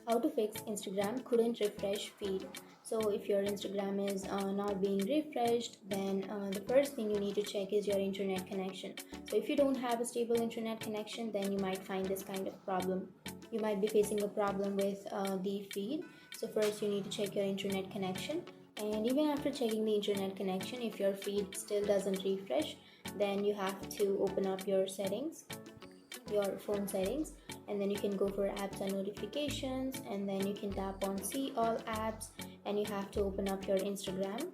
How to fix Instagram couldn't refresh feed. So if your Instagram is not being refreshed, then the first thing you need to check is your internet connection. So if you don't have a stable internet connection, then you might find this kind of problem. You might be facing a problem with the feed. So first you need to check your internet connection, and even after checking the internet connection, if your feed still doesn't refresh, then you have to open up your settings, your phone settings, and then you can go for apps and notifications, and then you can tap on see all apps, and you have to open up your Instagram.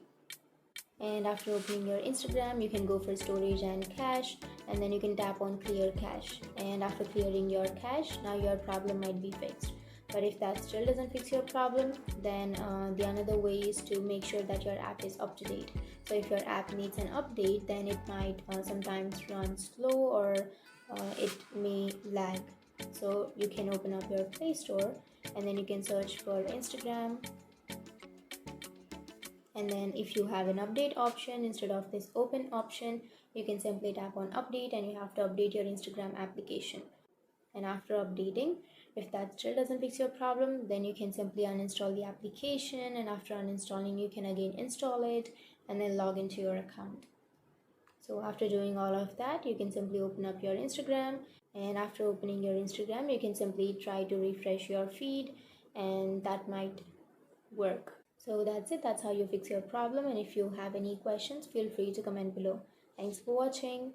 And after opening your Instagram, you can go for storage and cache, and then you can tap on clear cache. And after clearing your cache, now your problem might be fixed. But if that still doesn't fix your problem, then the another way is to make sure that your app is up to date. So if your app needs an update, then it might sometimes run slow, or it may lag. So you can open up your Play Store, and then you can search for Instagram, and then if you have an update option instead of this open option, you can simply tap on update, and you have to update your Instagram application. And after updating, if that still doesn't fix your problem, then you can simply uninstall the application, and after uninstalling, you can again install it and then log into your account. So after doing all of that, you can simply open up your Instagram, and after opening your Instagram, you can simply try to refresh your feed, and that might work. So that's it. That's how you fix your problem. And if you have any questions, feel free to comment below. Thanks for watching.